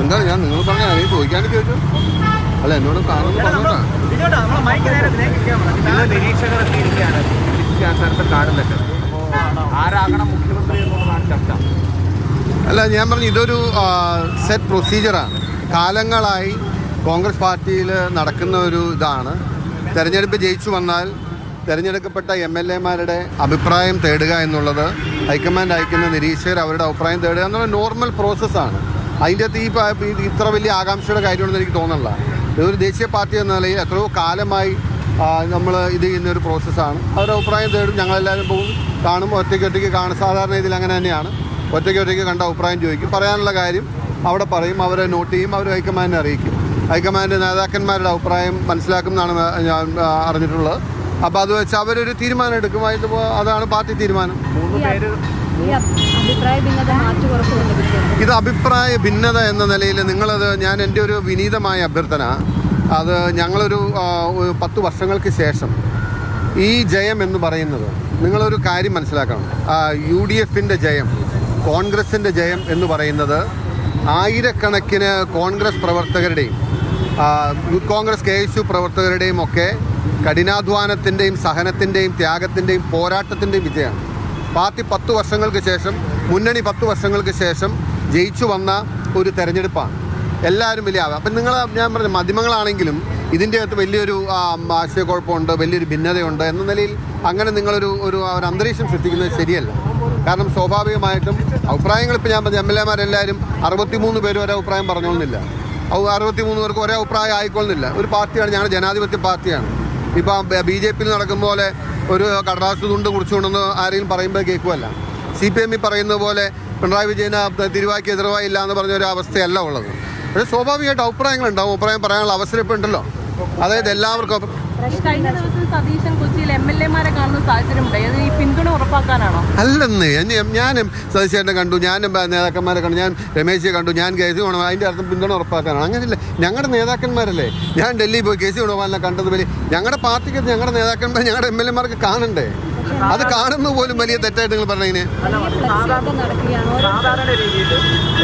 എന്താണ് ഞാൻ നിങ്ങൾ പറഞ്ഞ അറിയാൻ ചോദിക്കാണ്ട് ചോദിച്ചു അല്ല എന്നോട് കാണുന്നു കാണുന്നുണ്ട് ആരാകണം മുഖ്യമന്ത്രി എന്നുള്ളതാണ് ചർച്ച. അല്ല ഞാൻ പറഞ്ഞു ഇതൊരു സെറ്റ് പ്രൊസീജിയറാണ്. കാലങ്ങളായി കോൺഗ്രസ് പാർട്ടിയിൽ നടക്കുന്ന ഒരു ഇതാണ്. തെരഞ്ഞെടുപ്പ് ജയിച്ചു വന്നാൽ തിരഞ്ഞെടുക്കപ്പെട്ട MLA-മാരുടെ അഭിപ്രായം തേടുക എന്നുള്ളത് ഹൈക്കമാൻഡ് അയക്കുന്ന നിരീക്ഷകർ അവരുടെ അഭിപ്രായം തേടുക എന്നുള്ള നോർമൽ പ്രോസസ്സാണ്. അതിൻ്റെ അകത്ത് ഈ ഇത്ര വലിയ ആകാംക്ഷയുടെ കാര്യമാണെന്ന് എനിക്ക് തോന്നുന്നില്ല. ഇതൊരു ദേശീയ പാർട്ടി എന്ന നിലയിൽ എത്രയോ കാലമായി നമ്മൾ ഇത് ചെയ്യുന്നൊരു പ്രോസസ്സാണ്. അവരുടെ അഭിപ്രായം തേടും. ഞങ്ങളെല്ലാവരും പോകും, കാണും, ഒറ്റയ്ക്ക് കാണും. സാധാരണ ഇതിൽ അങ്ങനെ തന്നെയാണ്. ഒറ്റയ്ക്ക് കണ്ട അഭിപ്രായം ചോദിക്കും, പറയാനുള്ള കാര്യം അവിടെ പറയും, അവരെ നോട്ട് ചെയ്യും, അവർ ഹൈക്കമാൻഡിനെ അറിയിക്കും. ഹൈക്കമാൻഡ് നേതാക്കന്മാരുടെ അഭിപ്രായം മനസ്സിലാക്കും എന്നാണ് ഞാൻ അറിഞ്ഞിട്ടുള്ളത്. അപ്പോൾ അത് വെച്ച് അവരൊരു തീരുമാനം എടുക്കും. അതാണ് പാർട്ടി തീരുമാനം. ഇത് അഭിപ്രായ ഭിന്നത എന്ന നിലയിൽ നിങ്ങളത് എൻ്റെ ഒരു വിനീതമായ അഭ്യർത്ഥന, അത് ഞങ്ങളൊരു 10 വർഷങ്ങൾക്ക് ശേഷം ഈ ജയം എന്ന് പറയുന്നത് നിങ്ങളൊരു കാര്യം മനസ്സിലാക്കണം. UDF-ൻ്റെ ജയം, കോൺഗ്രസിൻ്റെ ജയം എന്ന് പറയുന്നത് ആയിരക്കണക്കിന് കോൺഗ്രസ് പ്രവർത്തകരുടെയും യൂത്ത് കോൺഗ്രസ് KSU പ്രവർത്തകരുടെയും ഒക്കെ കഠിനാധ്വാനത്തിൻ്റെയും സഹനത്തിൻ്റെയും ത്യാഗത്തിൻ്റെയും പോരാട്ടത്തിൻ്റെയും വിജയമാണ്. പാർട്ടി 10 വർഷങ്ങൾക്ക് ശേഷം, മുന്നണി 10 വർഷങ്ങൾക്ക് ശേഷം ജയിച്ചു വന്ന ഒരു തെരഞ്ഞെടുപ്പാണ്. എല്ലാവരും വലിയ അപ്പം ഞാൻ പറഞ്ഞ മാധ്യമങ്ങളാണെങ്കിലും ഇതിൻ്റെ അകത്ത് വലിയൊരു ആശയക്കുഴപ്പമുണ്ട്, വലിയൊരു ഭിന്നതയുണ്ട് എന്ന നിലയിൽ അങ്ങനെ നിങ്ങളൊരു അന്തരീക്ഷം സൃഷ്ടിക്കുന്നത് ശരിയല്ല. കാരണം സ്വാഭാവികമായിട്ടും അഭിപ്രായങ്ങൾ ഇപ്പോൾ ഞാൻ പറഞ്ഞ MLA-മാരെല്ലാവരും 63 പേരും ഒരേ അഭിപ്രായം പറഞ്ഞോളുന്നില്ല. 63 പേർക്ക് ഒരേ അഭിപ്രായം ആയിക്കൊള്ളുന്നില്ല. ഒരു പാർട്ടിയാണ്, ഞങ്ങളുടെ ജനാധിപത്യ പാർട്ടിയാണ്. ഇപ്പോൾ BJP-യിൽ നടക്കും പോലെ ഒരു കടലാസ് തുണ്ട് കുറിച്ചുകൊണ്ടെന്ന് ആരെങ്കിലും പറയുമ്പോൾ കേൾക്കുമല്ല. CPM പറയുന്നത് പോലെ പിണറായി വിജയന് തിരുവായ്ക്ക് എതിർവായി ഇല്ല എന്ന് പറഞ്ഞൊരു അവസ്ഥയല്ല ഉള്ളത്. പക്ഷേ സ്വാഭാവികമായിട്ട് അഭിപ്രായങ്ങളുണ്ടാവും. അഭിപ്രായം പറയാനുള്ള അവസരം ഇപ്പോൾ ഉണ്ടല്ലോ. അതായത് എല്ലാവർക്കും കഴിഞ്ഞ ദിവസം സതീശൻ കൊച്ചിയിൽ MLA-മാരെ കാണുന്ന സാഹചര്യമുണ്ട്. ഈ പിന്തുണ ഉറപ്പാക്കാനാണോ? അല്ലെന്ന് ഞാനും സതീശേട്ടനെ കണ്ടു, ഞാനും നേതാക്കന്മാരെ കണ്ടു, ഞാൻ രമേശിയെ കണ്ടു, ഞാൻ KC വേണം. അതിൻ്റെ അർത്ഥം പിന്തുണ ഉറപ്പാക്കാനാണ്? അങ്ങനെയില്ല. ഞങ്ങളുടെ നേതാക്കന്മാരല്ലേ. ഞാൻ ഡൽഹിയിൽ പോയി KC വേണമാലിനെ കണ്ടത് വലിയ ഞങ്ങളുടെ പാർട്ടിക്ക് ഞങ്ങളുടെ നേതാക്കന്മാർ ഞങ്ങളുടെ MLA-മാർക്ക് കാണണ്ടേ? അത് കാണുന്ന പോലും വലിയ തെറ്റായിട്ട് നിങ്ങൾ പറഞ്ഞതിന്. സാധാരണ രീതിയിൽ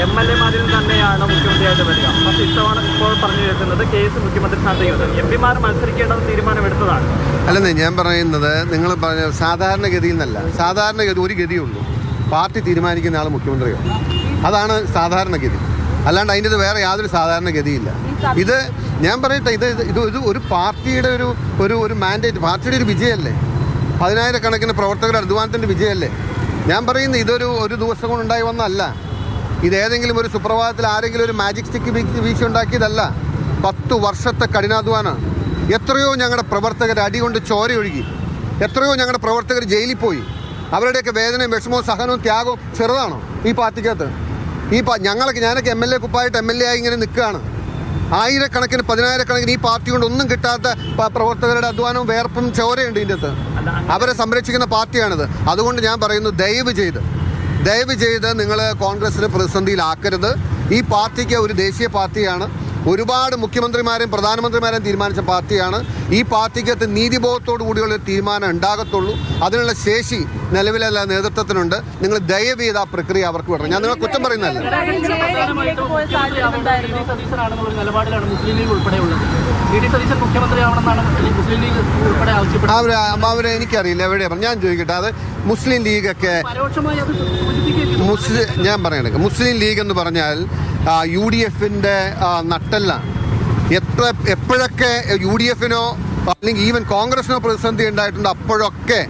MLA-മാരിൽ തന്നെയാണ് മുഖ്യമന്ത്രിയായിട്ട് വരിക. പക്ഷേ ഇത്തവണ ഇപ്പോൾ പറഞ്ഞു കേൾക്കുന്നത് കേസ് മുഖ്യമന്ത്രി സ്ഥാനത്തേക്ക് MP-മാർ മത്സരിക്കേണ്ടത് തീരുമാനമെടുത്തതാണ്. അല്ലെന്നേ ഞാൻ പറയുന്നത്, നിങ്ങൾ പറഞ്ഞ സാധാരണഗതിയിൽ നിന്നല്ല. സാധാരണഗതി ഒരു ഗതിയുള്ളൂ, പാർട്ടി തീരുമാനിക്കുന്ന ആൾ മുഖ്യമന്ത്രിയോ. അതാണ് സാധാരണഗതി. അല്ലാണ്ട് അതിൻ്റെ വേറെ യാതൊരു സാധാരണഗതിയില്ല. ഇത് ഞാൻ പറയട്ടെ, ഇത് ഒരു പാർട്ടിയുടെ ഒരു മാൻഡേറ്റ്, പാർട്ടിയുടെ ഒരു വിജയമല്ലേ. 10,000-കണക്കിന് പ്രവർത്തകരുടെ അധ്വാനത്തിൻ്റെ വിജയമല്ലേ. ഞാൻ പറയുന്നത് ഒരു ദിവസം കൊണ്ടുണ്ടായി വന്നല്ല. ഇതേതെങ്കിലും ഒരു സുപ്രഭാതത്തിൽ ആരെങ്കിലും ഒരു മാജിക് സ്റ്റിക്ക് വീശി ഉണ്ടാക്കിയതല്ല. 10 വർഷത്തെ കഠിനാധ്വാനമാണ്. എത്രയോ ഞങ്ങളുടെ പ്രവർത്തകർ അടികൊണ്ട് ചോരയൊഴുകി. എത്രയോ ഞങ്ങളുടെ പ്രവർത്തകർ ജയിലിൽ പോയി. അവരുടെയൊക്കെ വേദനയും വിഷമവും സഹനവും ത്യാഗവും ചെറുതാണോ ഈ പാർട്ടിക്കകത്ത്? ഞാനൊക്കെ MLA കുപ്പായിട്ട് MLA ആയി ഇങ്ങനെ നിൽക്കുകയാണ്. 1000-കണക്കിന് 10,000-കണക്കിന് ഈ പാർട്ടി കൊണ്ട് ഒന്നും കിട്ടാത്ത പ്രവർത്തകരുടെ അധ്വാനവും വേർപ്പും ചോരയുണ്ട് ഇതിൻ്റെ അകത്ത്. അവരെ സംരക്ഷിക്കുന്ന പാർട്ടിയാണിത്. അതുകൊണ്ട് ഞാൻ പറയുന്നു, ദയവ് ചെയ്ത് നിങ്ങൾ കോൺഗ്രസിനെ പ്രതിസന്ധിയിലാക്കരുത്. ഈ പാർട്ടിക്ക് ഒരു ദേശീയ പാർട്ടിയാണ്. ഒരുപാട് മുഖ്യമന്ത്രിമാരെയും പ്രധാനമന്ത്രിമാരെയും തീരുമാനിച്ച പാർട്ടിയാണ്. ഈ പാർട്ടിക്കകത്ത് നീതിബോധത്തോടു കൂടിയുള്ളൊരു തീരുമാനം ഉണ്ടാകത്തുള്ളൂ. അതിനുള്ള ശേഷി നിലവിലെ നേതൃത്വത്തിനുണ്ട്. നിങ്ങൾ ദയവ് ചെയ്ത് ആ പ്രക്രിയ അവർക്ക് വിടണം. ഞാൻ നിങ്ങളെ കുറ്റം പറയുന്നതല്ല. അവരെ എനിക്കറിയില്ല എവിടെയാണ്. ഞാൻ ചോദിക്കട്ടെ, അത് മുസ്ലിം ലീഗൊക്കെ ഞാൻ പറയണേ, മുസ്ലിം ലീഗ് എന്ന് പറഞ്ഞാൽ UDF-ൻ്റെ നട്ടെല്ലാണ്. എപ്പോഴൊക്കെ UDF-നോ അല്ലെങ്കിൽ ഈവൻ കോൺഗ്രസിനോ പ്രതിസന്ധി ഉണ്ടായിട്ടുണ്ട്, അപ്പോഴൊക്കെ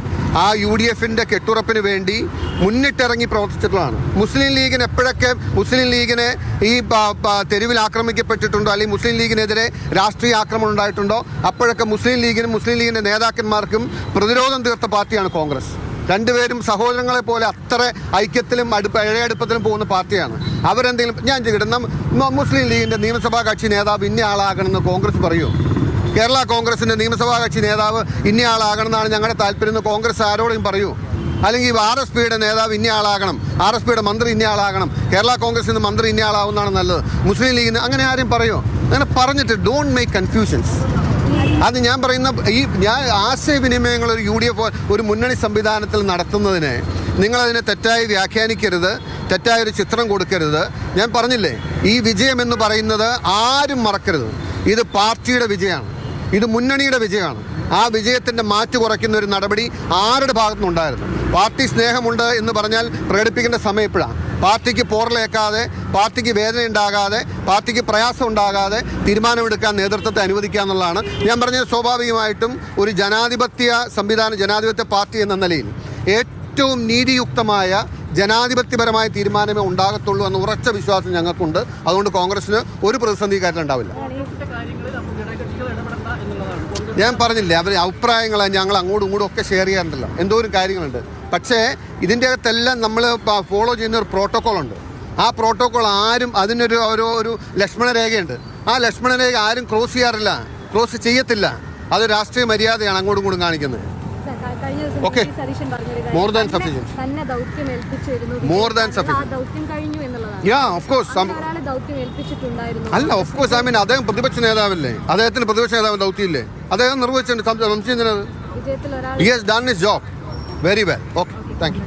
ആ UDF-ൻ്റെ കെട്ടുറപ്പിന് വേണ്ടി മുന്നിട്ടിറങ്ങി പ്രവർത്തിച്ചിട്ടുള്ളതാണ്. മുസ്ലിം ലീഗിന് എപ്പോഴൊക്കെ മുസ്ലിം ലീഗിനെ ഈ തെരുവിൽ ആക്രമിക്കപ്പെട്ടിട്ടുണ്ടോ അല്ലെങ്കിൽ മുസ്ലിം ലീഗിനെതിരെ രാഷ്ട്രീയ ആക്രമണം ഉണ്ടായിട്ടുണ്ടോ, അപ്പോഴൊക്കെ മുസ്ലിം ലീഗിൻ്റെ നേതാക്കന്മാർക്കും പ്രതിരോധം തീർത്ത പാർട്ടിയാണ് കോൺഗ്രസ്. രണ്ടുപേരും സഹോദരങ്ങളെ പോലെ അത്ര ഐക്യത്തിലും ഇഴയടുപ്പത്തിലും പോകുന്ന പാർട്ടിയാണ്. അവരെന്തെങ്കിലും ഞാൻ ചെയ്യട്ടെ, മുസ്ലിം ലീഗിൻ്റെ നിയമസഭാ കക്ഷി നേതാവ് ഇന്ന ആളാകണമെന്ന് കോൺഗ്രസ് പറയുമോ? കേരള കോൺഗ്രസിൻ്റെ നിയമസഭാ കക്ഷി നേതാവ് ഇന്ന ആളാകണമെന്നാണ് ഞങ്ങളുടെ താല്പര്യം എന്ന് കോൺഗ്രസ് ആരോടും പറയൂ? അല്ലെങ്കിൽ RSPയുടെ നേതാവ് ഇന്ന ആളാകണം, RSPയുടെ മന്ത്രി ഇന്ന ആളാകണം, കേരള കോൺഗ്രസിൽ നിന്ന് മന്ത്രി ഇന്ന ആളാവുന്നതാണ് നല്ലത്, മുസ്ലിം ലീഗിൽ നിന്ന് അങ്ങനെ ആരും പറയുമോ? അങ്ങനെ പറഞ്ഞിട്ട് ഡോണ്ട് മേക്ക് കൺഫ്യൂഷൻസ്. അത് ഞാൻ പറയുന്ന ഞാൻ ആശയവിനിമയങ്ങൾ ഒരു UDF ഒരു മുന്നണി സംവിധാനത്തിൽ നടത്തുന്നതിന് നിങ്ങളതിനെ തെറ്റായി വ്യാഖ്യാനിക്കരുത്, തെറ്റായൊരു ചിത്രം കൊടുക്കരുത്. ഞാൻ പറഞ്ഞില്ലേ, ഈ വിജയം എന്ന് പറയുന്നത് ആരും മറക്കരുത്. ഇത് പാർട്ടിയുടെ വിജയമാണ്, ഇത് മുന്നണിയുടെ വിജയമാണ്. ആ വിജയത്തിൻ്റെ മാറ്റ് കുറയ്ക്കുന്ന ഒരു നടപടി ആരുടെ ഭാഗത്തുനിന്നുണ്ടായിരുന്നു? പാർട്ടി സ്നേഹമുണ്ട് എന്ന് പറഞ്ഞാൽ പ്രകടിപ്പിക്കേണ്ട സമയം എപ്പോഴാണ്? പാർട്ടിക്ക് പോറലേക്കാതെ, പാർട്ടിക്ക് വേദന ഉണ്ടാകാതെ, പാർട്ടിക്ക് പ്രയാസം ഉണ്ടാകാതെ തീരുമാനമെടുക്കാൻ നേതൃത്വത്തെ അനുവദിക്കുക എന്നുള്ളതാണ്. ഞാൻ പറഞ്ഞത് സ്വാഭാവികമായിട്ടും ഒരു ജനാധിപത്യ സംവിധാനം, ജനാധിപത്യ പാർട്ടി എന്ന നിലയിൽ ഏറ്റവും നീതിയുക്തമായ ജനാധിപത്യപരമായ തീരുമാനമേ ഉണ്ടാകത്തുള്ളൂ എന്ന ഉറച്ച വിശ്വാസം ഞങ്ങൾക്കുണ്ട്. അതുകൊണ്ട് കോൺഗ്രസിന് ഒരു പ്രതിസന്ധി കാര്യമുണ്ടാവില്ല. ഞാൻ പറഞ്ഞില്ലേ, അവർ അഭിപ്രായങ്ങൾ ഞങ്ങൾ അങ്ങോട്ടും ഇങ്ങോട്ടും ഒക്കെ ഷെയർ ചെയ്യാറുണ്ടല്ലോ, എന്തോരം കാര്യങ്ങളുണ്ട്. പക്ഷേ ഇതിൻ്റെ അകത്തെല്ലാം നമ്മൾ ഫോളോ ചെയ്യുന്ന ഒരു പ്രോട്ടോക്കോളുണ്ട്. ആ പ്രോട്ടോക്കോൾ ആരും ഒരു ലക്ഷ്മണരേഖയുണ്ട്. ആ ലക്ഷ്മണരേഖ ആരും ക്രോസ് ചെയ്യാറില്ല, ക്രോസ് ചെയ്യത്തില്ല. അത് രാഷ്ട്രീയ മര്യാദയാണ് അങ്ങോട്ടും ഇങ്ങോട്ടും കാണിക്കുന്നത്. Okay, more than sufficient. More than sufficient. Yeah, of course. അല്ല, ഓഫ് കോഴ്സ്. ഐ മീൻ, അദ്ദേഹം പ്രതിപക്ഷ നേതാവല്ലേ, അദ്ദേഹത്തിന് പ്രതിപക്ഷ നേതാവ് ദൗത്യമില്ലേ? അദ്ദേഹം നിർവഹിച്ചിട്ടുണ്ട്. സംശയം. He has done his job very well. Okay, thank you.